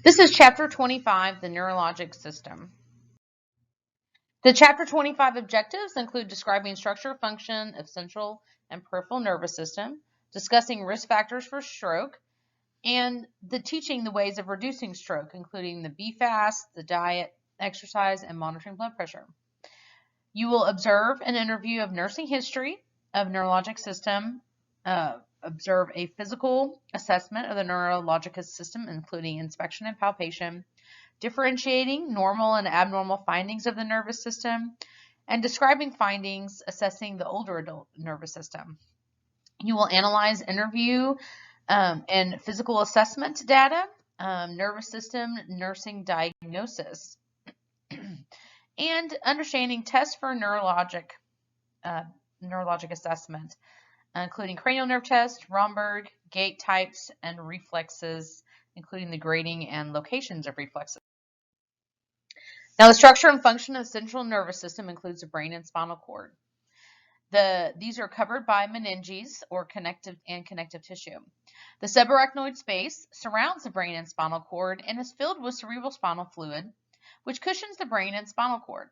This is Chapter 25, the Neurologic System. The Chapter 25 objectives include describing structure function of central and peripheral nervous system, discussing risk factors for stroke, and teaching the ways of reducing stroke, including the BFAST, the diet, exercise, and monitoring blood pressure. You will observe an interview of nursing history of neurologic system, observe a physical assessment of the neurologic system, including inspection and palpation, differentiating normal and abnormal findings of the nervous system, and describing findings assessing the older adult nervous system. You will analyze, interview, and physical assessment data, nervous system nursing diagnosis, and understanding tests for neurologic assessment, including cranial nerve test, Romberg, gait types, and reflexes, including the grading and locations of reflexes. Now, the structure and function of the central nervous system includes the brain and spinal cord. These are covered by meninges or connective tissue. The subarachnoid space surrounds the brain and spinal cord and is filled with cerebral spinal fluid, which cushions the brain and spinal cord.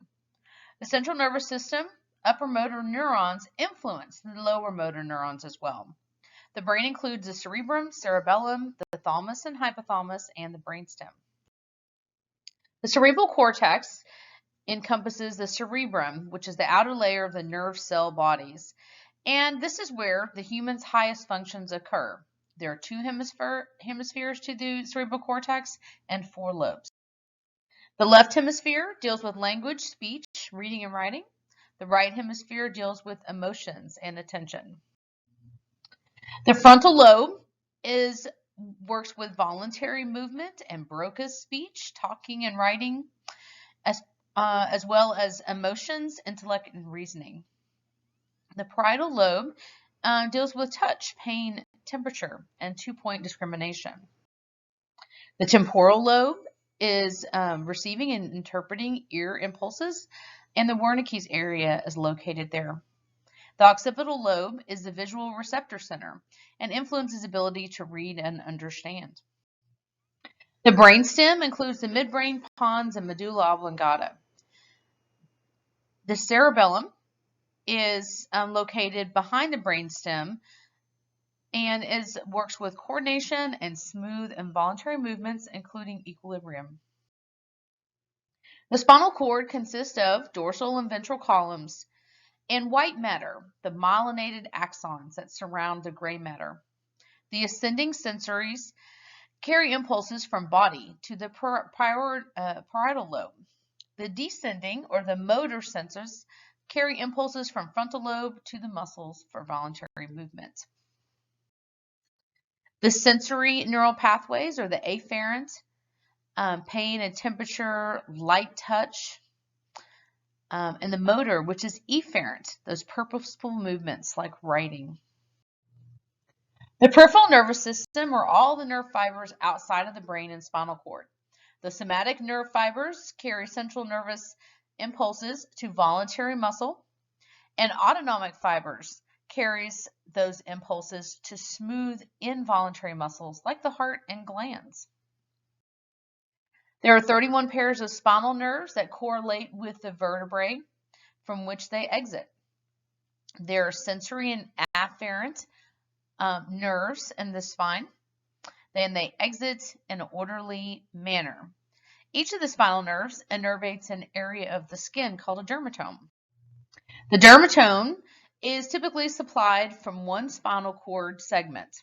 The central nervous system upper motor neurons influence the lower motor neurons as well. The brain includes the cerebrum, cerebellum, the thalamus and hypothalamus, and the brainstem. The cerebral cortex encompasses the cerebrum, which is the outer layer of the nerve cell bodies, and this is where the human's highest functions occur. There are two hemispheres to the cerebral cortex and 4 lobes. The left hemisphere deals with language, speech, reading, and writing. The right hemisphere deals with emotions and attention. The frontal lobe works with voluntary movement and Broca's speech, talking and writing, as well as emotions, intellect, and reasoning. The parietal lobe deals with touch, pain, temperature, and 2-point discrimination. The temporal lobe is receiving and interpreting ear impulses, and the Wernicke's area is located there. The occipital lobe is the visual receptor center and influences ability to read and understand. The brainstem includes the midbrain, pons, and medulla oblongata. The cerebellum is located behind the brainstem and works with coordination and smooth involuntary movements, including equilibrium. The spinal cord consists of dorsal and ventral columns and white matter, the myelinated axons that surround the gray matter. The ascending sensories carry impulses from body to the parietal lobe. The descending or the motor sensors carry impulses from frontal lobe to the muscles for voluntary movement. The sensory neural pathways are the afferent, pain and temperature, light touch, and the motor, which is efferent, those purposeful movements like writing. The peripheral nervous system are all the nerve fibers outside of the brain and spinal cord. The somatic nerve fibers carry central nervous impulses to voluntary muscle, and autonomic fibers carries those impulses to smooth involuntary muscles like the heart and glands. There are 31 pairs of spinal nerves that correlate with the vertebrae from which they exit. There are sensory and afferent nerves in the spine, and they exit in an orderly manner. Each of the spinal nerves innervates an area of the skin called a dermatome. The dermatome is typically supplied from one spinal cord segment.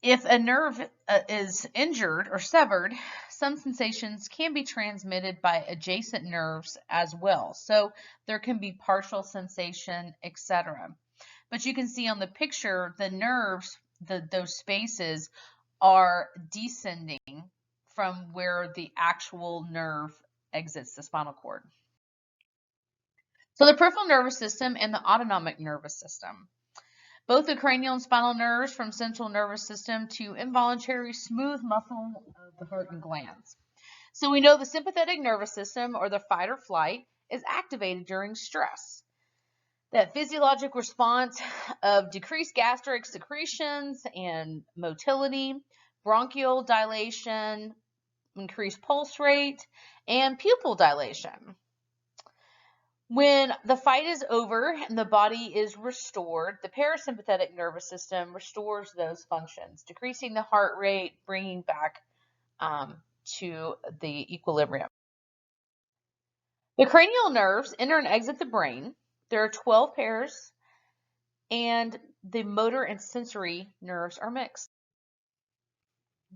If a nerve is injured or severed, some sensations can be transmitted by adjacent nerves as well. So there can be partial sensation, etc. But you can see on the picture, the nerves, those spaces are descending from where the actual nerve exits the spinal cord. So the peripheral nervous system and the autonomic nervous system. Both the cranial and spinal nerves from central nervous system to involuntary smooth muscle of the heart and glands. So we know the sympathetic nervous system, or the fight or flight, is activated during stress. That physiologic response of decreased gastric secretions and motility bronchial dilation, increased pulse rate, and pupil dilation. When the fight is over and the body is restored, the parasympathetic nervous system restores those functions, decreasing the heart rate, bringing back to the equilibrium. The cranial nerves enter and exit the brain. There are 12 pairs, and the motor and sensory nerves are mixed.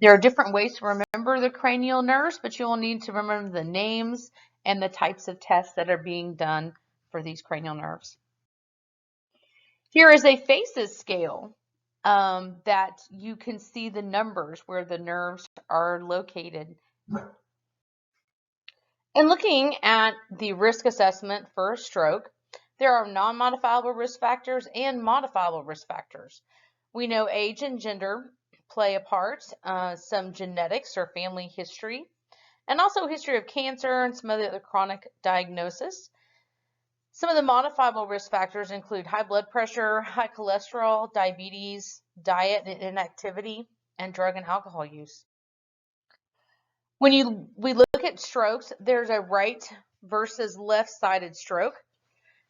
There are different ways to remember the cranial nerves, but you will need to remember the names and the types of tests that are being done for these cranial nerves. Here is a FACES scale that you can see the numbers where the nerves are located. And looking at the risk assessment for a stroke, there are non-modifiable risk factors and modifiable risk factors. We know age and gender play a part, some genetics or family history, and also history of cancer and some other chronic diagnosis. Some of the modifiable risk factors include high blood pressure, high cholesterol, diabetes, diet and inactivity, and drug and alcohol use. When we look at strokes, there's a right versus left-sided stroke.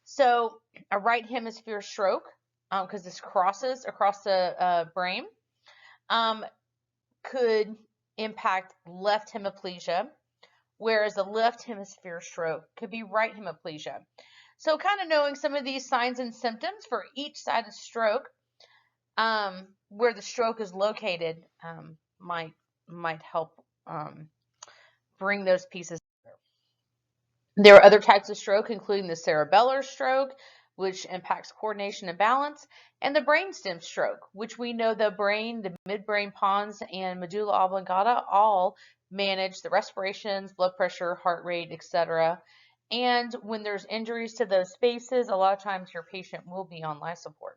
So a right hemisphere stroke, because this crosses across the brain, could impact left hemiplegia, whereas a left hemisphere stroke could be right hemiplegia. So kind of knowing some of these signs and symptoms for each side of stroke, where the stroke is located, might help bring those pieces together. There are other types of stroke, including the cerebellar stroke, which impacts coordination and balance, and the brainstem stroke, which we know the brain, the midbrain pons, and medulla oblongata all manage the respirations, blood pressure, heart rate, etc. And when there's injuries to those spaces, a lot of times your patient will be on life support.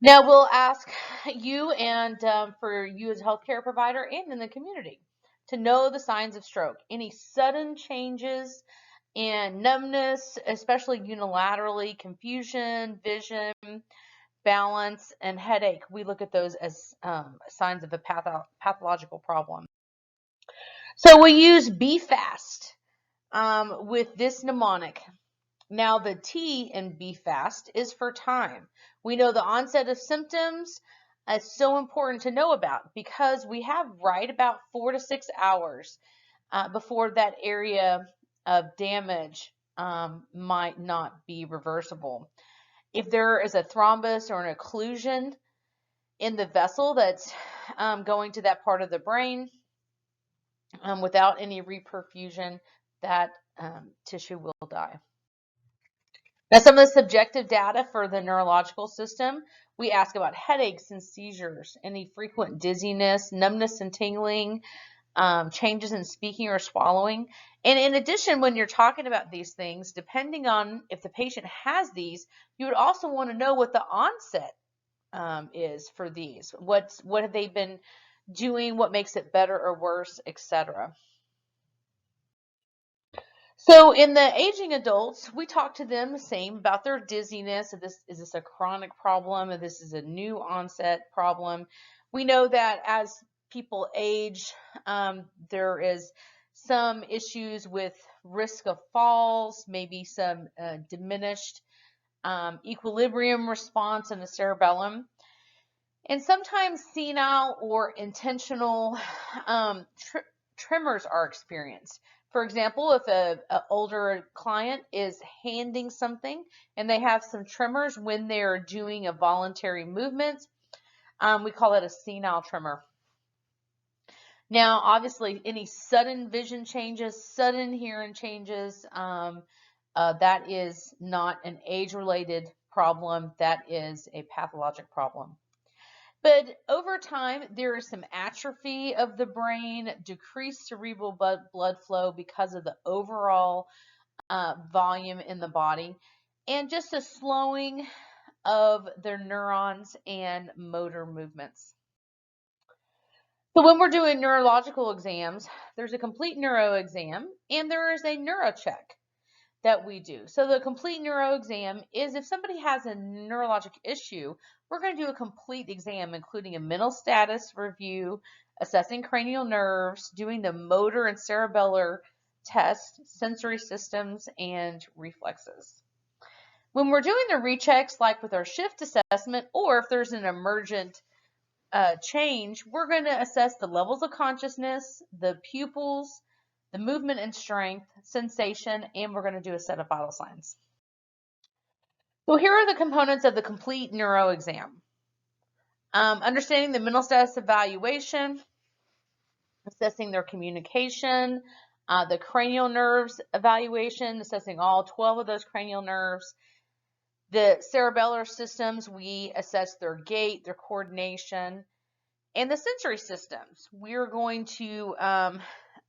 Now we'll ask you and for you as a healthcare provider and in the community to know the signs of stroke. Any sudden changes in numbness, especially unilaterally, confusion, vision, balance, and headache. We look at those as signs of a pathological problem. So we use BFAST with this mnemonic. Now the T in BFAST is for time. We know the onset of symptoms is so important to know about because we have right about 4 to 6 hours before that area of damage might not be reversible. If there is a thrombus or an occlusion in the vessel that's going to that part of the brain without any reperfusion, that tissue will die. Now, some of the subjective data for the neurological system, we ask about headaches and seizures, any frequent dizziness, numbness and tingling, changes in speaking or swallowing. And in addition, when you're talking about these things, depending on if the patient has these, you would also want to know what the onset is for these. What have they been doing? What makes it better or worse, etc. So in the aging adults, we talk to them the same about their dizziness. Is this a chronic problem? If this is a new onset problem? We know that as people age, there is some issues with risk of falls, maybe some diminished equilibrium response in the cerebellum. And sometimes senile or intentional tremors are experienced. For example, if an older client is handing something and they have some tremors when they're doing a voluntary movement, we call it a senile tremor. Now, obviously, any sudden vision changes, sudden hearing changes, that is not an age-related problem. That is a pathologic problem. But over time, there is some atrophy of the brain, decreased cerebral blood flow because of the overall volume in the body, and just a slowing of their neurons and motor movements. So when we're doing neurological exams, there's a complete neuro exam and there is a neuro check. that we do. So the complete neuro exam is if somebody has a neurologic issue, we're going to do a complete exam, including a mental status review, assessing cranial nerves, doing the motor and cerebellar test, sensory systems, and reflexes. When we're doing the rechecks, like with our shift assessment, or if there's an emergent change, we're going to assess the levels of consciousness, the pupils, the movement and strength, sensation, and we're going to do a set of vital signs. So here are the components of the complete neuro exam. Understanding the mental status evaluation, assessing their communication, the cranial nerves evaluation, assessing all 12 of those cranial nerves. The cerebellar systems, we assess their gait, their coordination, and the sensory systems. We're going to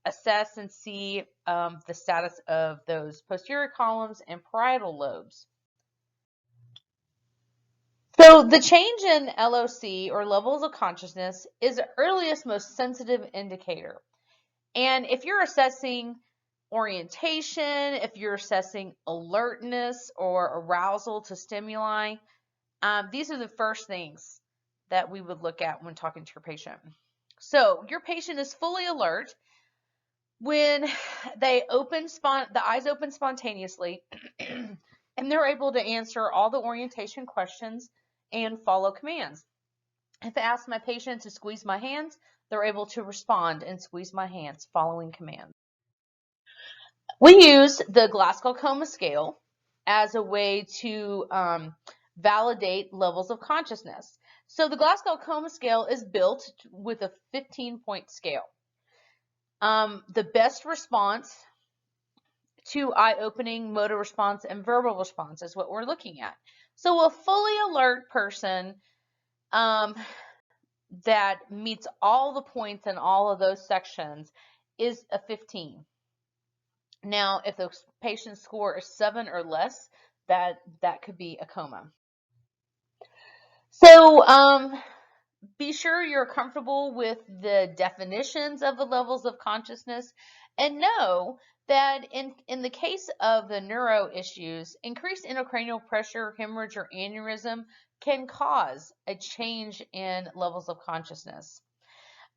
assess and see the status of those posterior columns and parietal lobes. So the change in LOC, or levels of consciousness, is the earliest, most sensitive indicator. And if you're assessing orientation, if you're assessing alertness or arousal to stimuli, these are the first things that we would look at when talking to your patient. So your patient is fully alert when they the eyes open spontaneously and they're able to answer all the orientation questions and follow commands. If I ask my patient to squeeze my hands, they're able to respond and squeeze my hands following commands. We use the Glasgow-Coma scale as a way to validate levels of consciousness. So the Glasgow-Coma scale is built with a 15-point scale. The best response to eye-opening, motor response, and verbal response is what we're looking at. So a fully alert person that meets all the points in all of those sections is a 15. Now, if the patient's score is 7 or less, that could be a coma. So be sure you're comfortable with the definitions of the levels of consciousness, and know that in the case of the neuro issues, increased intracranial pressure, hemorrhage, or aneurysm can cause a change in levels of consciousness.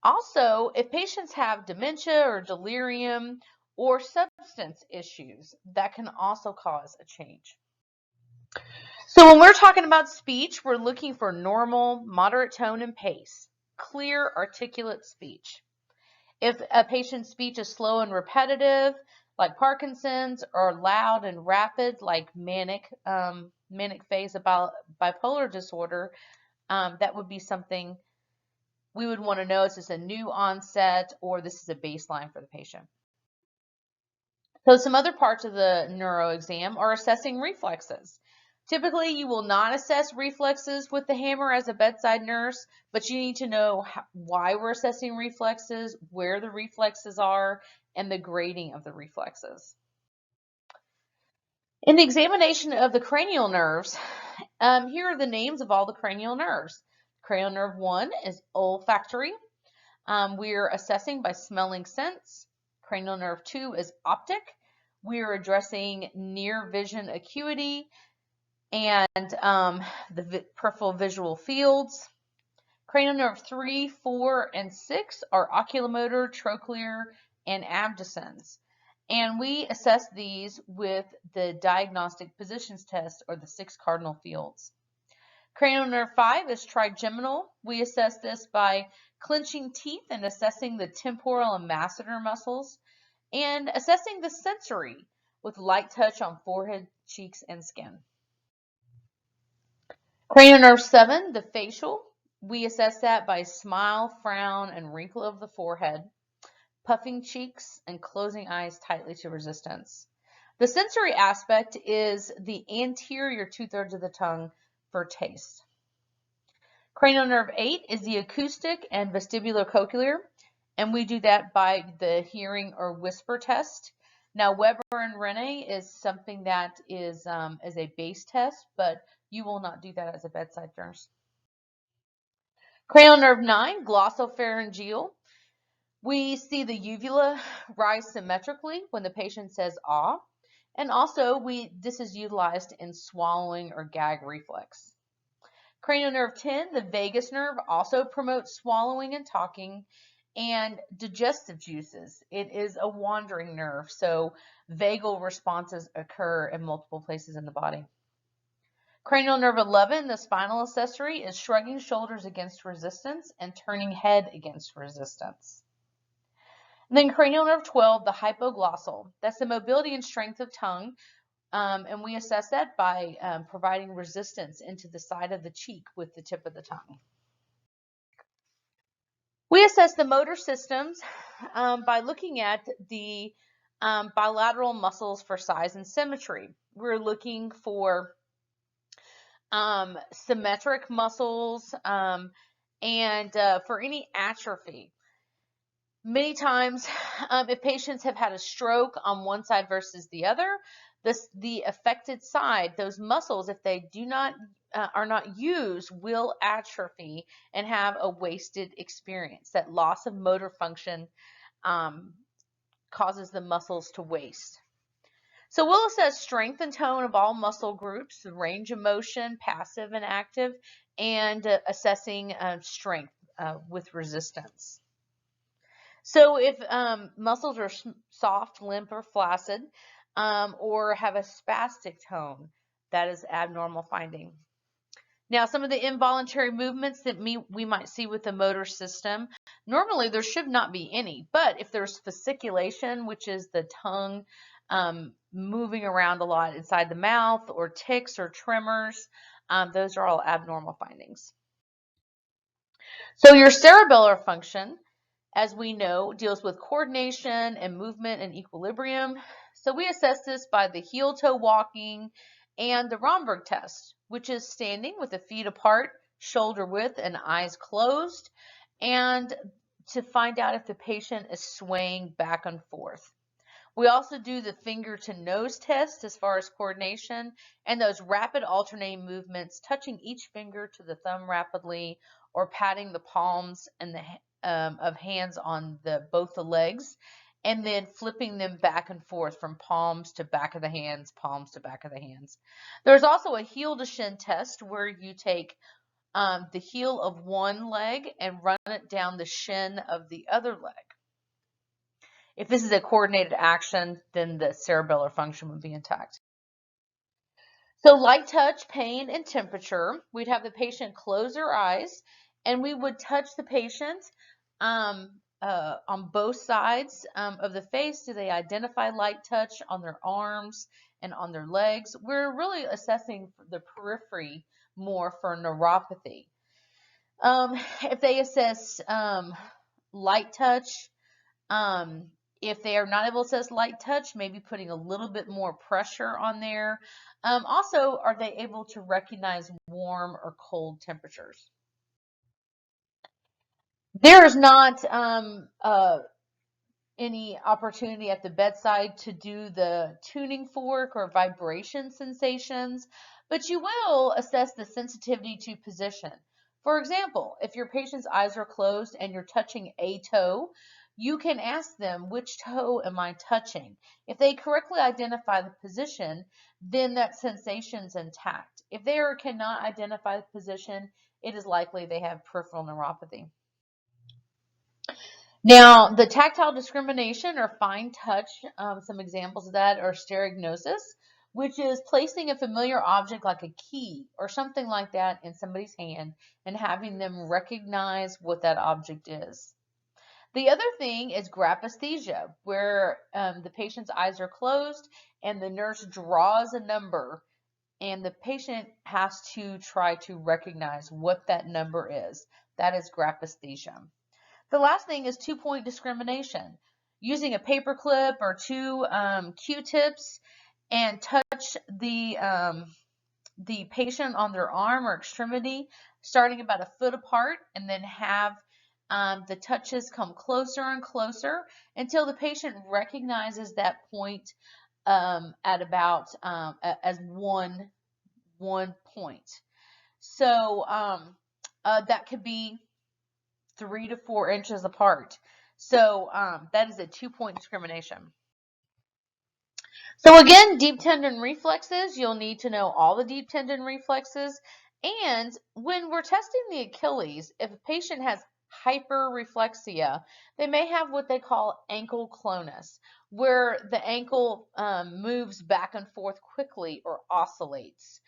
Also, if patients have dementia or delirium or substance issues, that can also cause a change. So when we're talking about speech, we're looking for normal, moderate tone and pace, clear, articulate speech. If a patient's speech is slow and repetitive, like Parkinson's, or loud and rapid, like manic phase of bipolar disorder, that would be something we would want to know. Is this a new onset, or this is a baseline for the patient? So some other parts of the neuro exam are assessing reflexes. Typically, you will not assess reflexes with the hammer as a bedside nurse, but you need to know why we're assessing reflexes, where the reflexes are, and the grading of the reflexes. In the examination of the cranial nerves, here are the names of all the cranial nerves. Cranial nerve 1 is olfactory. We're assessing by smelling sense. Cranial nerve 2 is optic. We're addressing near vision acuity and the peripheral visual fields. Cranial nerve 3, 4, and 6 are oculomotor, trochlear, and abducens. And we assess these with the diagnostic positions test, or the 6 cardinal fields. Cranial nerve 5 is trigeminal. We assess this by clenching teeth and assessing the temporal and masseter muscles, and assessing the sensory with light touch on forehead, cheeks, and skin. Cranial nerve 7, the facial, we assess that by smile, frown, and wrinkle of the forehead, puffing cheeks, and closing eyes tightly to resistance. The sensory aspect is the anterior 2/3 of the tongue for taste. Cranial nerve 8 is the acoustic and vestibulocochlear, and we do that by the hearing or whisper test. Now, Weber and Rene is something that is a base test, but you will not do that as a bedside nurse. Cranial nerve 9, glossopharyngeal. We see the uvula rise symmetrically when the patient says ah, And also this is utilized in swallowing or gag reflex. Cranial nerve 10, the vagus nerve, also promotes swallowing and talking and digestive juices. It is a wandering nerve, so vagal responses occur in multiple places in the body. Cranial nerve 11, the spinal accessory, is shrugging shoulders against resistance and turning head against resistance. And then cranial nerve 12, the hypoglossal, that's the mobility and strength of tongue. And we assess that by providing resistance into the side of the cheek with the tip of the tongue. We assess the motor systems by looking at the bilateral muscles for size and symmetry. We're looking for symmetric muscles and for any atrophy. Many times, if patients have had a stroke on one side versus the other, the affected side, those muscles, if they are not used, will atrophy and have a wasted experience. That loss of motor function causes the muscles to waste. So we'll assess strength and tone of all muscle groups, the range of motion, passive and active, and assessing strength with resistance. So if muscles are soft, limp, or flaccid, or have a spastic tone, that is abnormal finding. Now, some of the involuntary movements that we might see with the motor system, normally there should not be any, but if there's fasciculation, which is the tongue moving around a lot inside the mouth, or tics or tremors, those are all abnormal findings. So your cerebellar function, as we know, deals with coordination and movement and equilibrium. So we assess this by the heel-toe walking and the Romberg test, which is standing with the feet apart, shoulder width, and eyes closed, and to find out if the patient is swaying back and forth. We also do the finger to nose test as far as coordination, and those rapid alternating movements, touching each finger to the thumb rapidly, or patting the palms and of hands on both the legs, and then flipping them back and forth from palms to back of the hands, palms to back of the hands. There's also a heel to shin test where you take the heel of one leg and run it down the shin of the other leg. If this is a coordinated action, then the cerebellar function would be intact. So light touch, pain, and temperature, we'd have the patient close their eyes, and we would touch the patient on both sides of the face. Do they identify light touch on their arms and on their legs? We're really assessing the periphery more for neuropathy. If they assess light touch, if they are not able to assess light touch, maybe putting a little bit more pressure on there. Also, are they able to recognize warm or cold temperatures? There is not any opportunity at the bedside to do the tuning fork or vibration sensations, but you will assess the sensitivity to position. For example, if your patient's eyes are closed and you're touching a toe, you can ask them, which toe am I touching? If they correctly identify the position, then that sensation's intact. If they cannot identify the position, it is likely they have peripheral neuropathy. Now, the tactile discrimination or fine touch, some examples of that are stereognosis, which is placing a familiar object like a key or something like that in somebody's hand and having them recognize what that object is. The other thing is graphesthesia, where the patient's eyes are closed and the nurse draws a number and the patient has to try to recognize what that number is. That is graphesthesia. The last thing is 2-point discrimination. Using a paper clip or two Q-tips and touch the patient on their arm or extremity, starting about a foot apart, and then have the touches come closer and closer until the patient recognizes that point at about as one point. So that could be 3 to 4 inches apart. So that is a 2-point discrimination. So again, deep tendon reflexes, you'll need to know all the deep tendon reflexes. And when we're testing the Achilles, if a patient has hyperreflexia, they may have what they call ankle clonus, where the ankle moves back and forth quickly or oscillates.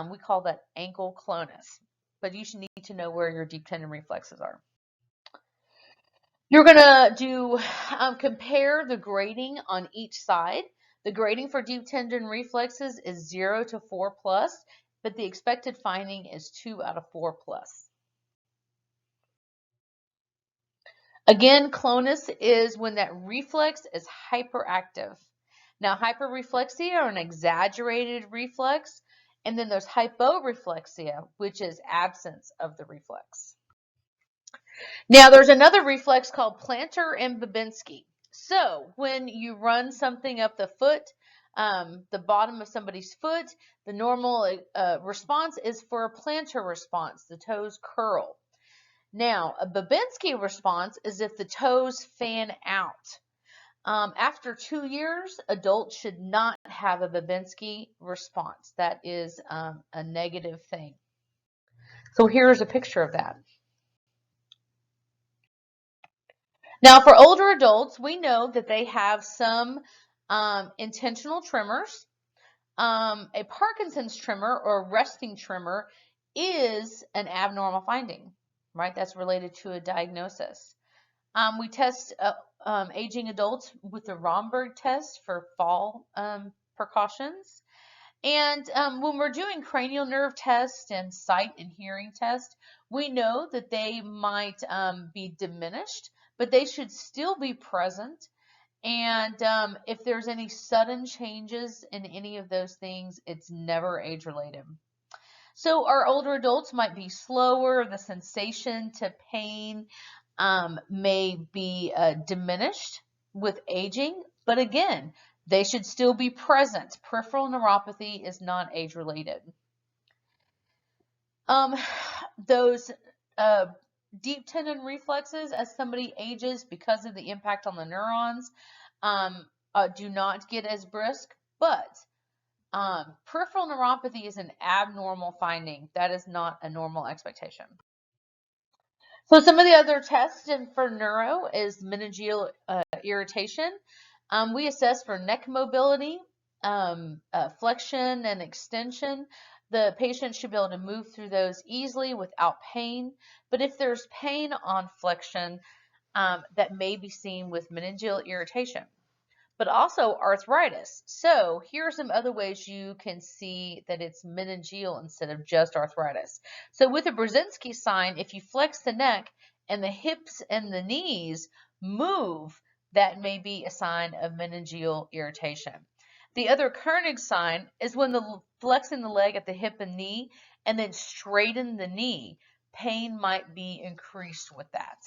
We call that ankle clonus. But you should need to know where your deep tendon reflexes are. You're going to do compare the grading on each side. The grading for deep tendon reflexes is 0 to 4 plus, but the expected finding is 2 out of 4 plus. Again, clonus is when that reflex is hyperactive. Now, hyperreflexia are an exaggerated reflex, and then there's hyporeflexia, which is absence of the reflex. Now, there's another reflex called plantar and Babinski. So when you run something up the foot, the bottom of somebody's foot, the normal response is for a plantar response, the toes curl. Now, a Babinski response is if the toes fan out. After 2 years, adults should not have a Babinski response. That is a negative thing. So here's a picture of that. Now, for older adults, we know that they have some intentional tremors. A Parkinson's tremor or resting tremor is an abnormal finding, right? That's related to a diagnosis. We test aging adults with the Romberg test for fall precautions. And when we're doing cranial nerve tests and sight and hearing tests, we know that they might be diminished, but they should still be present. And if there's any sudden changes in any of those things, it's never age-related. So our older adults might be slower, the sensation to pain may be diminished with aging, but again, they should still be present. Peripheral neuropathy is not age-related. Those deep tendon reflexes, as somebody ages because of the impact on the neurons, do not get as brisk, but peripheral neuropathy is an abnormal finding. That is not a normal expectation. So some of the other tests for neuro is meningeal irritation. We assess for neck mobility, flexion and extension. The patient should be able to move through those easily without pain. But if there's pain on flexion, that may be seen with meningeal irritation, but also arthritis. So here are some other ways you can see that it's meningeal instead of just arthritis. So with a Brzezinski sign, if you flex the neck and the hips and the knees move, that may be a sign of meningeal irritation. The other Koenig sign is when the flexing the leg at the hip and knee and then straighten the knee. Pain might be increased with that.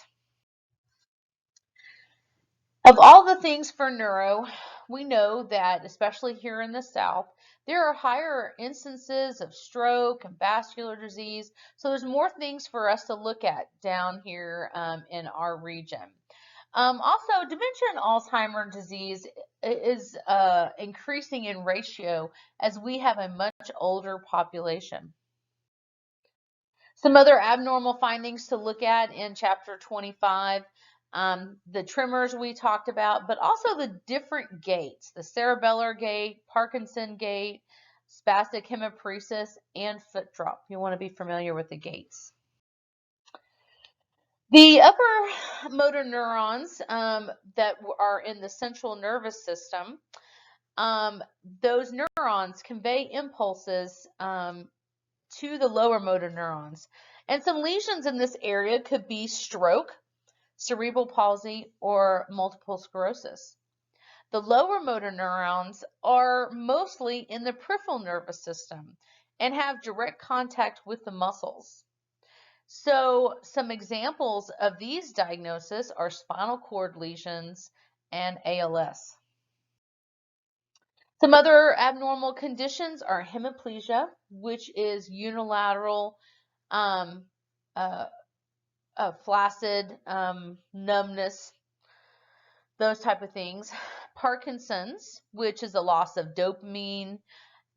Of all the things for neuro, we know that, especially here in the South, there are higher instances of stroke and vascular disease. So there's more things for us to look at down here in our region. Also, dementia and Alzheimer's disease is increasing in ratio as we have a much older population. Some other abnormal findings to look at in chapter 25. The tremors we talked about, but also the different gaits, the cerebellar gait, Parkinson gait, spastic hemiparesis, and foot drop. You want to be familiar with the gaits. The upper motor neurons that are in the central nervous system, those neurons convey impulses to the lower motor neurons. And some lesions in this area could be stroke, cerebral palsy, or multiple sclerosis. The lower motor neurons are mostly in the peripheral nervous system and have direct contact with the muscles. So some examples of these diagnoses are spinal cord lesions and ALS. Some other abnormal conditions are hemiplegia, which is unilateral flaccid numbness those type of things. Parkinson's, which is a loss of dopamine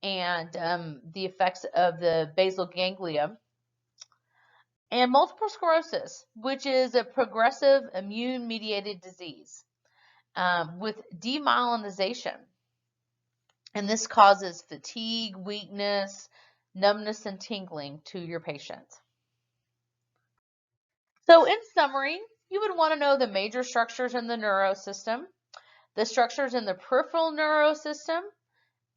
and the effects of the basal ganglia. And multiple sclerosis, which is a progressive immune-mediated disease with demyelinization. And this causes fatigue, weakness, numbness, and tingling to your patient. So in summary, you would want to know the major structures in the neurosystem, the structures in the peripheral neurosystem,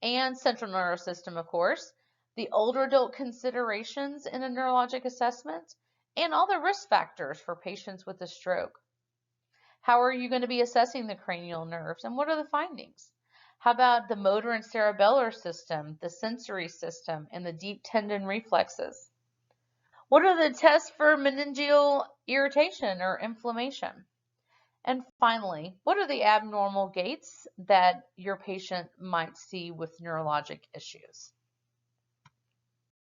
and central nervous system, of course, the older adult considerations in a neurologic assessment, and all the risk factors for patients with a stroke. How are you going to be assessing the cranial nerves, and what are the findings? How about the motor and cerebellar system, the sensory system, and the deep tendon reflexes? What are the tests for meningeal irritation or inflammation? And finally, what are the abnormal gaits that your patient might see with neurologic issues?